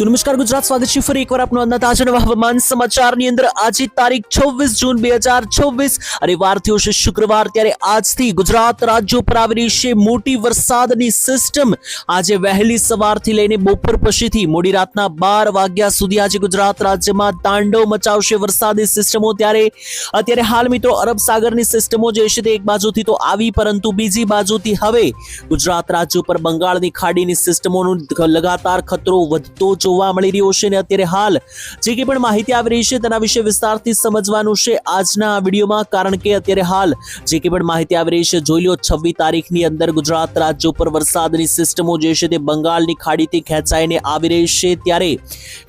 તો નમસ્કાર ગુજરાત, સ્વાગત છે ફરી એકવાર આપનું આજના તાજા નવા હવામાન સમાચારની અંદર। આજે તારીખ 26 જૂન 2024 અને વાર થયો છે શુક્રવાર। ત્યારે આજથી ગુજરાત રાજ્ય પર આવી રહી છે મોટી વરસાદની સિસ્ટમ। આજે વહેલી સવારથી લઈને બપોર પછીથી મોડી રાતના 12 વાગ્યા સુધી આજે ગુજરાત રાજ્યમાં તાંડવ મચાવશે વરસાદી સિસ્ટમો। ત્યારે હાલ મિત્રો અરબ સાગરની સિસ્ટમો જે છે તે એક બાજુથી તો આવી, પરંતુ બીજી બાજુથી હવે ગુજરાત રાજ્ય પર બંગાળની ખાડીની સિસ્ટમોનો લગાતાર ખતરો વધતો જોવા મળી રહ્યો છે। અને અત્યારે હાલ જે કે પણ માહિતી આવી રહી છે તેના વિશે વિસ્તારથી સમજવાનું છે આજના આ વિડીયોમાં, કારણ કે અત્યારે હાલ જે કે પણ માહિતી આવી રહી છે જોઈ લો 26 તારીખની અંદર ગુજરાત રાજ્ય ઉપર વરસાદની સિસ્ટમો જે છે તે બંગાળની ખાડીથી ખેંચાઈને આવી રહી છે। ત્યારે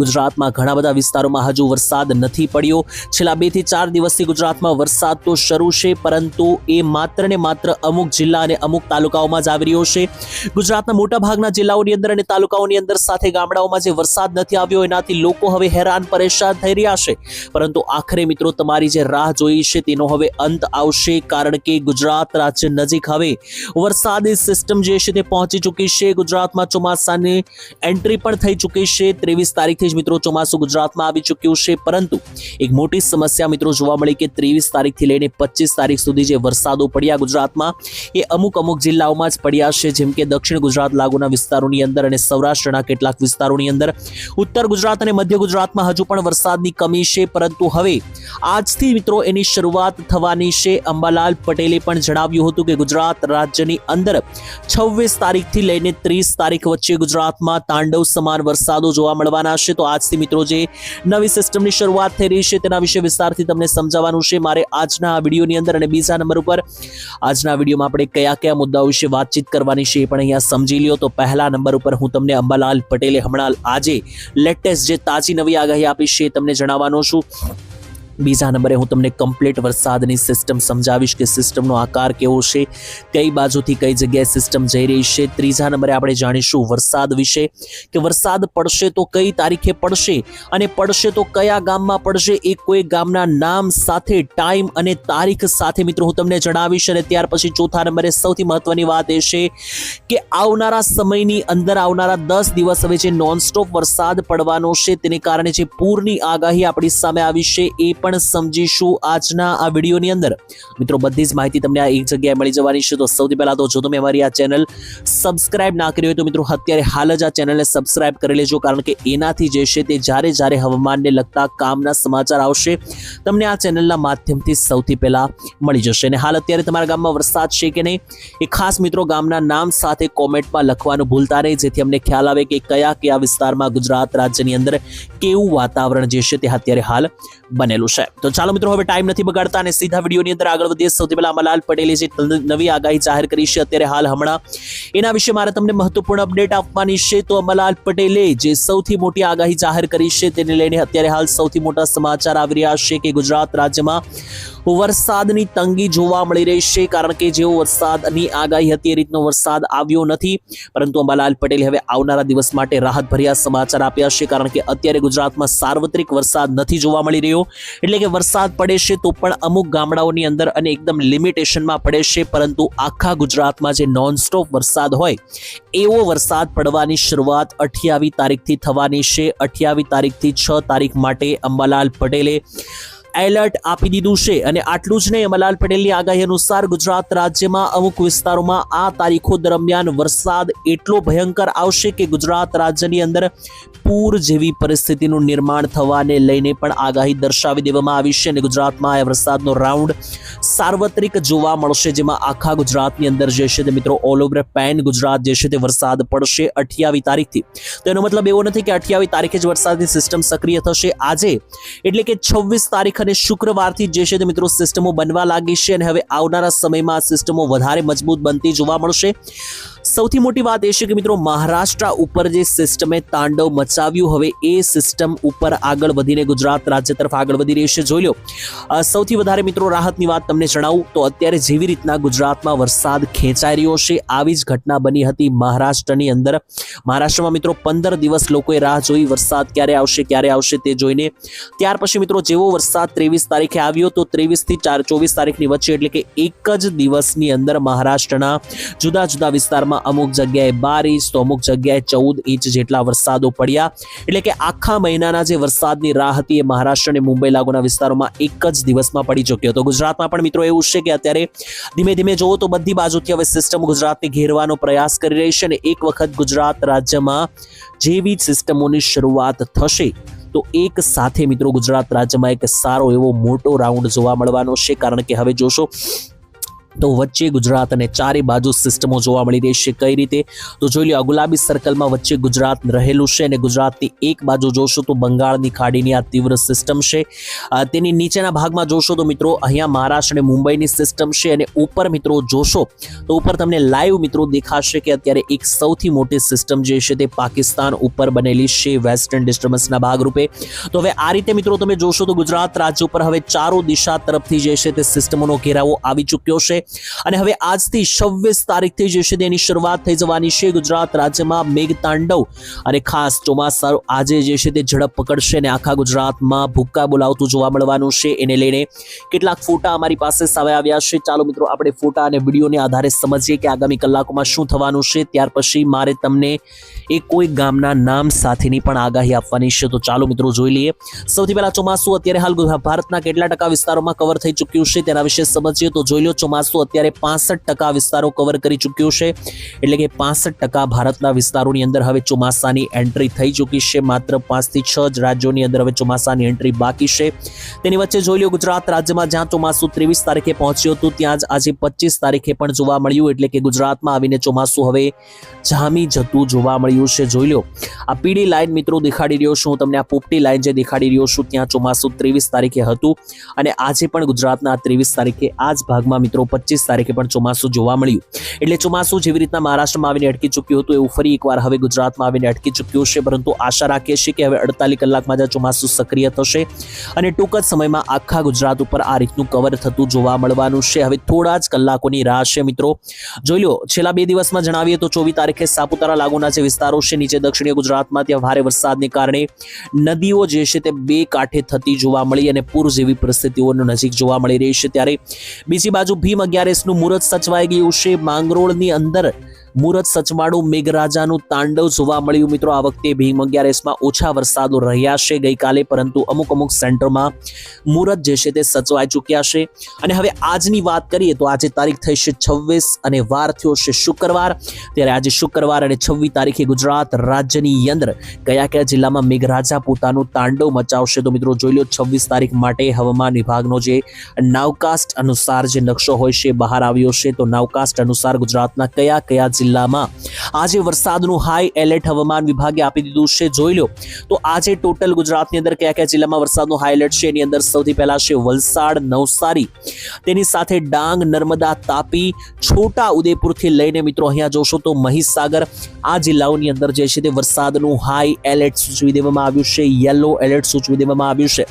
ગુજરાતમાં ઘણા બધા વિસ્તારોમાં હજુ વરસાદ નથી પડ્યો। છેલ્લા 2 થી 4 દિવસથી ગુજરાતમાં વરસાદ તો શરૂ છે, પરંતુ એ માત્ર ને માત્ર અમુક જિલ્લા અને અમુક તાલુકાઓમાં જ આવી રહ્યો છે। ગુજરાતના મોટા ભાગના જિલ્લાઓની અંદર અને તાલુકાઓની અંદર સાથે ગામડાઓમાં જે વરસાદ નથી આવ્યો એનાથી લોકો હવે હેરાન પરેશાન થઈ રહ્યા છે। પરંતુ આખરે મિત્રો તમારી જે રાહ જોઈ છે તેનો હવે અંત આવશે, કારણ કે ગુજરાત રાજ્ય નજીક હવે વરસાદી સિસ્ટમ જે છે તે પહોંચી ચૂકી છે। ગુજરાતમાં ચોમાસાની એન્ટ્રી પણ થઈ ચૂકી છે। 23 તારીખથી જ મિત્રો ચોમાસું ગુજરાતમાં આવી ચૂક્યું છે, પરંતુ એક મોટી સમસ્યા મિત્રો જોવા મળી કે 23 તારીખથી લઈને 25 તારીખ સુધી જે વરસાદો પડ્યા ગુજરાતમાં એ અમુક જિલ્લાઓમાં જ પડ્યા છે, જેમ કે દક્ષિણ ગુજરાત લાગુના વિસ્તારોની અંદર અને સૌરાષ્ટ્રના કેટલાક વિસ્તારોની અંદર। ઉત્તર ગુજરાત અને મધ્ય ગુજરાતમાં હજુ પણ વરસાદની કમી છે, પરંતુ હવે આજથી મિત્રો એની શરૂઆત થવાની છે। અંબાલાલ પટેલે પણ જણાવ્યું હતું કે ગુજરાત રાજ્યની અંદર 26 તારીખથી લઈને 30 તારીખ વચ્ચે ગુજરાતમાં તાંડવ સમાન વરસાદો જોવા મળવાના છે। તો આજથી મિત્રો જે નવી સિસ્ટમની શરૂઆત થઈ રહી છે તેના વિશે વિસ્તારથી તમને સમજાવવાનું છે મારે આજના આ વિડીયોની અંદર। અને બીજા નંબર ઉપર આજના વિડીયોમાં આપણે કયા મુદ્દાઓ વિશે વાતચીત કરવાની છે એ પણ અહીંયા સમજી લ્યો। તો પહેલા નંબર ઉપર હું તમને અંબાલાલ પટેલે હમણાં આજે લેટેસ્ટ જે તાજી નવી આગાહી આપી છે તમને જણાવવાનો છું। બીજા નંબરે હું તમને કમ્પ્લીટ વરસાદની સિસ્ટમ સમજાવીશ કે સિસ્ટમનો આકાર કેવો છે, કઈ બાજુથી કઈ જગ્યાએ સિસ્ટમ જઈ રહી છે। ત્રીજા નંબરે આપણે જાણીશું વરસાદ વિશે કે વરસાદ પડશે તો કઈ તારીખે પડશે અને પડશે તો કયા ગામમાં પડશે, એ કોઈ ગામના નામ સાથે ટાઈમ અને તારીખ સાથે મિત્રો હું તમને જણાવીશ। અને ત્યાર પછી ચોથા નંબરે સૌથી મહત્વની વાત એ છે કે આવનારા સમયની અંદર આવનારા 10 દિવસ હવે જે નોનસ્ટોપ વરસાદ પડવાનો છે તેને કારણે જે પૂરની આગાહી આપણી સામે આવી છે એ પણ સમજીશું આજના આ વિડીયોની અંદર। મિત્રો બધી જ માહિતી તમને આ એક જગ્યાએ મળી જવાની છે। તો સૌથી પહેલા તો જો તમે અમારી આ ચેનલ સબસ્ક્રાઇબ ના કરી હોય તો મિત્રો અત્યારે હાલ જ આ ચેનલને સબસ્ક્રાઇબ કરી લેજો, કારણ કે એનાથી જે છે તે જ્યારે હવામાનને લગતા કામના સમાચાર આવશે તમને આ ચેનલના માધ્યમથી સૌથી પહેલા મળી જશે। અને હાલ અત્યારે તમારા ગામમાં વરસાદ છે કે નહીં એ ખાસ મિત્રો ગામના નામ સાથે કોમેન્ટમાં લખવાનું ભૂલતા નહીં, જેથી અમને ખ્યાલ આવે કે કયા વિસ્તારમાં ગુજરાત રાજ્યની અંદર કેવું વાતાવરણ જે છે તે અત્યારે હાલ બનેલું છે। તો ચાલો મિત્રો હવે ટાઈમ નથી બગાડતા અને સીધા વિડીયોની અંદર આગળ વધીએ। સૌથી પહેલા અંબાલાલ પટેલે જે નવી આગાહી જાહેર કરી છે અત્યારે હાલ હમણાં એના વિશે મારે તમને મહત્વપૂર્ણ અપડેટ આપવાની છે। તો અંબાલાલ પટેલે જે સૌથી મોટી આગાહી જાહેર કરી છે તેને લઈને અત્યારે હાલ સૌથી મોટા સમાચાર આવી રહ્યા છે કે ગુજરાત રાજ્યમાં વરસાદની તંગી જોવા મળી રહી છે, કારણ કે જેવો વરસાદની આગાહી હતી એ રીતનો વરસાદ આવ્યો નથી। પરંતુ અંબાલાલ પટેલે હવે આવનારા દિવસ માટે રાહતભર્યા સમાચાર આપ્યા છે, કારણ કે અત્યારે ગુજરાતમાં સાર્વત્રિક વરસાદ નથી જોવા મળી રહ્યો। એટલે કે વરસાદ પડે છે તો પણ અમુક ગામડાઓની અંદર અને એકદમ લિમિટેશનમાં પડે છે, પરંતુ આખા ગુજરાતમાં જે નોનસ્ટોપ વરસાદ હોય એવો વરસાદ પડવાની શરૂઆત 28 તારીખથી થવાની છે। 28 તારીખથી 6 તારીખ માટે અંબાલાલ પટેલે એલર્ટ આપી દીધું છે। અને આટલું જ નહીં, અંબાલાલ પટેલની આગાહી અનુસાર ગુજરાત રાજ્યમાં અમુક વિસ્તારોમાં આ તારીખો દરમિયાન વરસાદ એટલો ભયંકર આવશે કે ગુજરાત રાજ્યની અંદર પૂર જેવી પરિસ્થિતિનું નિર્માણ થવાને લઈને પણ આગાહી દર્શાવી દેવામાં આવી છે। અને ગુજરાતમાં આ વરસાદનો રાઉન્ડ સાર્વત્રિક જોવા મળશે, જેમાં આખા ગુજરાતની અંદર જે છે તે મિત્રો ઓલ ઓવર પેન ગુજરાત જે છે તે વરસાદ પડશે 28 તારીખથી। તો એનો મતલબ એવો નથી કે 28 તારીખે જ વરસાદની સિસ્ટમ સક્રિય થશે। આજે એટલે કે 26 તારીખ અને શુક્રવારથી જે છે તે મિત્રો સિસ્ટમો બનવા લાગી છે અને હવે આવનારા સમયમાં સિસ્ટમો વધારે મજબૂત બનતી જોવા મળશે। સૌથી મોટી વાત એ છે કે મિત્રો મહારાષ્ટ્ર ઉપર જે સિસ્ટમે તાંડવ મચાવ્યું હવે એ સિસ્ટમ ઉપર આગળ વધીને ગુજરાત રાજ્ય તરફ આગળ વધી રહી છે। જોઈ લો સૌથી વધારે મિત્રો રાહતની વાત તમને જણાવું તો અત્યારે જેવી રીતના ગુજરાતમાં વરસાદ ખેંચાઈ રહ્યો છે આવી જ ઘટના બની હતી મહારાષ્ટ્રની અંદર। મહારાષ્ટ્રમાં મિત્રો 15 દિવસ લોકોએ રાહ જોઈ વરસાદ ક્યારે આવશે તે જોઈને। ત્યાર પછી મિત્રો જેવો વરસાદ 23 તારીખે આવ્યો તો 23 થી 24 તારીખની વચ્ચે એટલે કે એક જ દિવસની અંદર મહારાષ્ટ્રના જુદા જુદા વિસ્તારમાં અમુક જગ્યાએ 12 ઇંચ તો અમુક જગ્યાએ 14 ઇંચ જેટલા વરસાદો પડ્યા. એટલે કે આખા મહિનાના જે વરસાદની રાહ હતી એ મહારાષ્ટ્ર અને મુંબઈ લાગુના વિસ્તારોમાં એક જ દિવસમાં પડી ચૂક્યો હતો. ગુજરાતમાં પણ મિત્રો એવું છે કે અત્યારે ધીમે ધીમે જોવો તો બધી બાજુથી હવે સિસ્ટમ ગુજરાતને ઘેરવાનો પ્રયાસ કરી રહી છે અને એક વખત ગુજરાત રાજ્યમાં જેવી સિસ્ટમોની શરૂઆત થશે તો એક સાથે મિત્રો ગુજરાત રાજ્યમાં એક સારો એવો મોટો રાઉન્ડ જોવા મળવાનો છે. કારણ કે હવે જોશો તો વચ્ચે ગુજરાત અને ચારે બાજુ સિસ્ટમો જોવા મળી રહી છે. કઈ રીતે તો જોઈ લો, આ ગુલાબી સર્કલમાં વચ્ચે ગુજરાત રહેલું છે અને ગુજરાતની એક બાજુ જોશો તો બંગાળની ખાડીની આ તીવ્ર સિસ્ટમ છે. તેની નીચેના ભાગમાં જોશો તો મિત્રો અહીંયા મહારાષ્ટ્ર અને મુંબઈની સિસ્ટમ છે અને ઉપર મિત્રો જોશો તો ઉપર તમને લાઈવ મિત્રો દેખાશે કે અત્યારે એક સૌથી મોટી સિસ્ટમ જે છે તે પાકિસ્તાન ઉપર બનેલી છે વેસ્ટર્ન ડિસ્ટર્બન્સના ભાગરૂપે. તો હવે આ રીતે મિત્રો તમે જોશો તો ગુજરાત રાજ્ય ઉપર હવે ચારો દિશા તરફથી જે છે તે સિસ્ટમોનો ઘેરાવો આવી ચૂક્યો છે અને હવે આજથી 26 તારીખથી જે છે તેની શરૂઆત થઈ જવાની છે. ગુજરાત રાજ્યમાં મેઘતાંડવ અને ખાસ ચોમાસા આજે જે છે તે ઝડપ પકડશે અને આખા ગુજરાતમાં ભૂક્કા બોલાવતું જોવા મળવાનું છે. એને લઈને કેટલાક ફોટા અમારી પાસે સામે આવ્યા છે. ચાલો મિત્રો આપણે ફોટા અને વિડીયોને આધારે સમજીએ કે આગામી કલાકોમાં શું થવાનું છે. ત્યાર પછી મારે તમને કોઈ ગામના નામ સાથેની પણ આગાહી આપવાની છે. તો ચાલો મિત્રો જોઈ લઈએ. સૌથી પહેલા ચોમાસું અત્યારે હાલ ભારતના કેટલા ટકા વિસ્તારોમાં કવર થઈ ચૂક્યું છે તેના વિશે સમજીએ. તો જોઈ લો, ચોમાસું અત્યારે 65% વિસ્તારો કવર કરી ચૂક્યું છે. એટલે કે 65% ભારતના વિસ્તારોની અંદર હવે ચોમાસાની એન્ટ્રી થઈ ચૂકી છે. માત્ર 5 થી 6 જ રાજ્યોની અંદર હવે ચોમાસાની એન્ટ્રી બાકી છે. તેની વચ્ચે જોઈ લો, ગુજરાત રાજ્યમાં જ્યાં ચોમાસું 23 તારીખે પહોંચ્યું હતું ત્યાં જ આજે 25 તારીખે પણ જોવા મળ્યું. એટલે કે ગુજરાતમાં આવીને ચોમાસું હવે જામી જતું જોવા મળ્યું છે. જોઈ લો, આ પીળી લાઈન મિત્રો દેખાડી રહ્યો છું હું તમને, આ પોપટી લાઈન જે દેખાડી રહ્યો છું ત્યાં ચોમાસું 23 તારીખે હતું અને આજે પણ ગુજરાતના 23 તારીખે આ જ ભાગમાં મિત્રો 25 તારીખે પણ ચોમાસું જોવા મળ્યું. એટલે ચોમાસું જેવી રીતના મહારાષ્ટ્રમાં આવીને અટકી ચૂક્યું હતું એવું ફરી એકવાર હવે ગુજરાતમાં આવીને અટકી ચૂક્યું છે. પરંતુ આશા રાખીએ છીએ કે હવે 48 કલાકમાં જ ચોમાસું સક્રિય થશે અને ટૂંક જ સમયમાં આખા ગુજરાત ઉપર આ રીતનું કવર થતું જોવા મળવાનું છે. હવે થોડા જ કલાકોની રાહ છે મિત્રો. જોઈ લો, છેલ્લા 2 દિવસમાં જણાવીએ તો 24 તારીખે સાપુતારા લાગુના જે વિસ્તારો છે નીચે દક્ષિણીય ગુજરાતમાં ત્યાં ભારે વરસાદને કારણે નદીઓ જે છે તે બે કાંઠે થતી જોવા મળી અને પૂર જેવી પરિસ્થિતિઓનો નજીક જોવા મળી રહી છે. ત્યારે બીજી બાજુ ભીમ 11નું મુહૂર્ત સચવાઈ ગયું છે. માંગરોળની અંદર મુહૂર્ત સચવાડું મેઘરાજાનું તાંડવ જોવા મળ્યું મિત્રો. આ વખતે ભીમ 11માં ઓછા વરસાદો રહ્યા છે ગઈકાલે, પરંતુ અમુક સેન્ટરમાં મુહૂર્ત જે છે તે સચવાઈ ચૂક્યા છે. અને હવે આજની વાત કરીએ તો આજે તારીખ થઈ છે 26 અને વાર થયો છે શુક્રવાર. ત્યારે આજે શુક્રવાર અને 26 તારીખે ગુજરાત રાજ્યની અંદર કયા જિલ્લામાં મેઘરાજા પોતાનું તાંડવ મચાવશે તો મિત્રો જોઈ લો, 26 તારીખ માટે હવામાન વિભાગનો જે નાવકાસ્ટ અનુસાર જે નકશો હોય છે બહાર આવ્યો છે. તો નાવકાસ્ટ અનુસાર ગુજરાતના કયા જિલ્લામાં આજે વરસાદનું હાઈ એલર્ટ હવામાન વિભાગે આપી દીધું છે. જોઈ લો, તો આજે ટોટલ ગુજરાતની અંદર કયા જિલ્લામાં વરસાદનું હાઈ એલર્ટ છે એની અંદર સૌથી પહેલા છે વલસાડ, નવસારી, તેની સાથે ડાંગ, નર્મદા, તાપી, છોટા ઉદેપુરથી લઈને મિત્રો અહીંયા જોશો તો મહીસાગર, આ જિલ્લાઓની અંદર જે છે તે વરસાદનું હાઈ એલર્ટ સૂચવી દેવામાં આવ્યું છે, યલો એલર્ટ સૂચવી દેવામાં આવ્યું છે.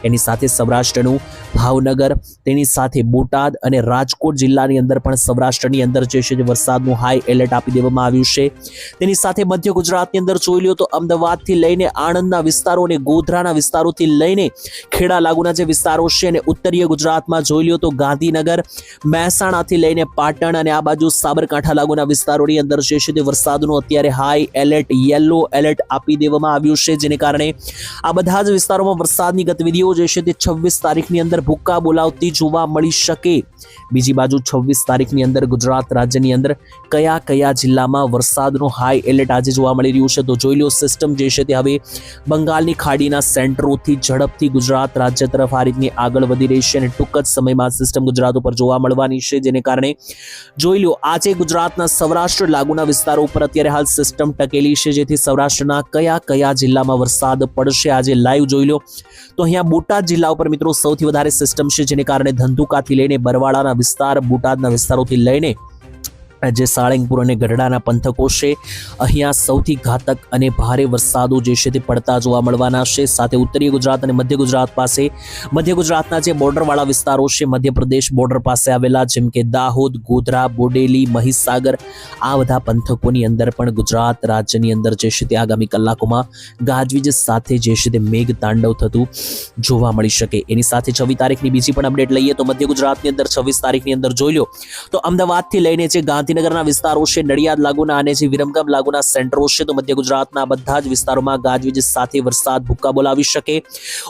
એની સાથે સૌરાષ્ટ્રનું ભાવનગર, તેની સાથે બોટાદ અને રાજકોટ જિલ્લાની અંદર પણ સૌરાષ્ટ્રની અંદર જે છે વરસાદનું હાઈ એલર્ટ આપી દેવામાં આવ્યું છે. તેની સાથે મધ્ય ગુજરાતની અંદર જોઈ લો તો અમદાવાદથી લઈને આણંદના વિસ્તારો અને ગોધરાના વિસ્તારોથી લઈને ખેડા લાગુના જે વિસ્તારો છે અને ઉત્તરીય ગુજરાતમાં જોઈ લો તો ગાંધીનગર, મહેસાણાથી લઈને પાટણ અને આ બાજુ સાબરકાંઠા લાગુના વિસ્તારોની અંદર જે છે તે વરસાદનું અત્યારે હાઈ એલર્ટ, યલો એલર્ટ આપી દેવામાં આવ્યું છે. જેને કારણે આ બધા જ વિસ્તારોમાં વરસાદની ગતિવિધિઓ જે છે તે 26 તારીખની અંદર ભૂક્કા બોલાવતી જોવા મળી શકે. બીજી બાજુ 26 તારીખની અંદર ગુજરાત રાજ્યની અંદર કયા જિલ્લામાં વરસાદનું હાઈ એલર્ટ આજે જોવા મળી રહ્યું છે તો જોઈ લો, સિસ્ટમ જે છે તે હવે બંગાળની ખાડીના સેન્ટરોથી ઝડપથી ગુજરાત રાજ્ય તરફ આ રીતની આગળ વધી રહી છે અને ટૂંક જ સમયમાં સિસ્ટમ ગુજરાત ઉપર જોવા મળવાની છે. જેને કારણે જોઈ લો, આજે ગુજરાતના સૌરાષ્ટ્ર લાગુના વિસ્તારો ઉપર અત્યારે હાલ સિસ્ટમ ટકેલી છે, જેથી સૌરાષ્ટ્રના કયા જિલ્લામાં વરસાદ પડશે આજે લાઈવ જોઈ લો. તો અહીંયા બોટાદ જિલ્લા ઉપર મિત્રો સૌથી વધારે સિસ્ટમ છે, જેને કારણે ધંધુકાથી લઈને બરવાડાના વિસ્તાર, બોટાદના વિસ્તારોથી લઈને જે સાળંગપુર અને ગઢડાના પંથકો છે અહીંયા સૌથી ઘાતક અને ભારે વરસાદો જે છે તે પડતા જોવા મળવાના છે. સાથે ઉત્તરીય ગુજરાત અને મધ્ય ગુજરાત પાસે, મધ્ય ગુજરાતના જે બોર્ડરવાળા વિસ્તારો છે મધ્યપ્રદેશ બોર્ડર પાસે આવેલા, જેમ કે દાહોદ, ગોધરા, બોડેલી, મહીસાગર, આ બધા પંથકોની અંદર પણ ગુજરાત રાજ્યની અંદર જે છે તે આગામી કલાકોમાં ગાજવીજ સાથે જે છે તે મેઘ તાંડવ થતું જોવા મળી શકે. એની સાથે 26 તારીખની બીજી પણ અપડેટ લઈએ તો મધ્ય ગુજરાતની અંદર 26 તારીખની અંદર જોઈ લો તો અમદાવાદથી લઈને જે ગાંધીનગર ગાંધીનગરના વિસ્તારો છે, નડિયાદ લાગુના અને જે વિરમગામ લાગુના સેન્ટરો છે, તો મધ્ય ગુજરાતના બધા જ વિસ્તારોમાં ગાજવીજ સાથે વરસાદ ભૂક્કા બોલાવી શકે.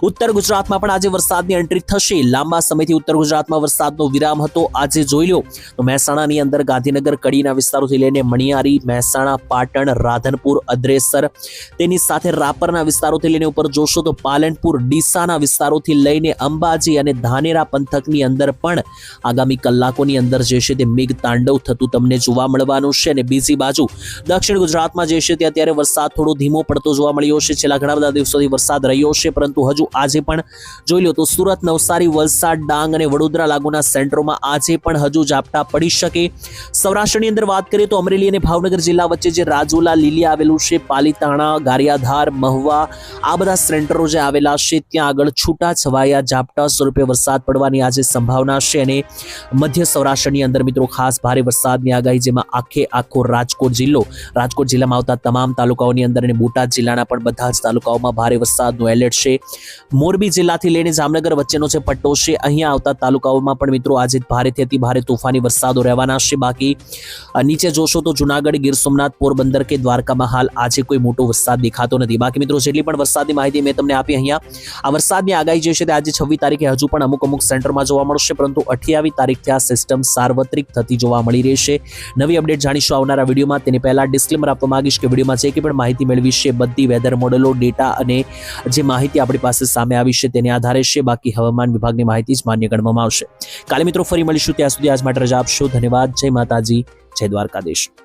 ઉત્તર ગુજરાતમાં પણ આજે વરસાદની એન્ટ્રી થશે. લાંબા સમયથી ઉત્તર ગુજરાતમાં વરસાદનો વિરામ હતો. આજે જોઈ લો તો મહેસાણાની અંદર ગાંધીનગર કડીના વિસ્તારોથી લઈને મણિયારી, મહેસાણા, પાટણ, રાધનપુર, અદ્રેસર, તેની સાથે રાપરના વિસ્તારોથી લઈને ઉપર જોશો તો પાલનપુર, ડીસાના વિસ્તારોથી લઈને અંબાજી અને ધાનેરા પંથકની અંદર પણ આગામી કલાકોની અંદર જે છે તે મેઘ તાંડવ થતું તમને જોવા મળવાનું છે. અને બીજી બાજુ દક્ષિણ ગુજરાતમાં જે છે તે અત્યારે વરસાદ થોડો ધીમો પડતો જોવા મળ્યો છે. છેલ્લા ઘણા બધા દિવસોથી વરસાદ રહ્યો છે, પરંતુ હજુ આજે પણ જોઈ લો તો સુરત, નવસારી, વલસાડ, ડાંગ અને વડોદરા લાગુના સેન્ટરોમાં આજે પણ હજુ ઝાપટા પડી શકે. સૌરાષ્ટ્રની અંદર વાત કરીએ તો અમરેલી અને ભાવનગર જિલ્લા વચ્ચે જે રાજુલા, લીલી આવેલું છે, પાલીતાણા, ગારિયાધાર, મહુવા, આ બધા સેન્ટરો જે આવેલા છે ત્યાં આગળ છૂટા છવાયા ઝાપટા સ્વરૂપે વરસાદ પડવાની આજે સંભાવના છે. અને મધ્ય સૌરાષ્ટ્રની અંદર મિત્રો ખાસ ભારે વરસાદની આગાહી, જેમાં આખો રાજકોટ જિલ્લામાં આવતા તમામ તાલુકાઓની અંદર અને બોટાદ જિલ્લાના પણ બધા જ તાલુકાઓમાં ભારે વરસાદનું એલર્ટ છે. મોરબી જિલ્લાથી લઈને જામનગર વચ્ચેનો જે પટ્ટો છે, અહીંયા આવતા તાલુકાઓમાં પણ મિત્રો આજે ભારેથી અતિ ભારે તોફાની વરસાદો રહેવાના છે. બાકી નીચે જોશો તો જુનાગઢ, ગીર સોમનાથ, પોરબંદર કે દ્વારકામાં હાલ આજે કોઈ મોટો વરસાદ દેખાતો નથી. બાકી મિત્રો જેટલી પણ વરસાદની માહિતી મેં તમને આપી અહીંયા, આ વરસાદની આગાહી જે છે તે આજે 26 તારીખે હજુ પણ અમુક સેન્ટરમાં જોવા મળશે, પરંતુ 28 તારીખથી આ સિસ્ટમ સાર્વત્રિક થતી જોવા મળી રહેશે. નવી અપડેટ જાણીશું આવનારા વિડીયોમાં. તેની પહેલા ડિસ્ક્લેમર આપવા માંગીશ કે વિડીયોમાં જે કંઈ પણ માહિતી મેળવી છે બધી વેધર મોડેલો, ડેટા અને જે માહિતી આપણી પાસે સામે આવી છે તેના આધારે છે. બાકી હવામાન વિભાગની માહિતી જ માન્ય ગણવામાં આવશે. કાલે મિત્રો ફરી મળીશું. ત્યાં સુધી આજ માટે રજા આપશો. ધન્યવાદ. જય માતાજી, જય દ્વારકાધીશ.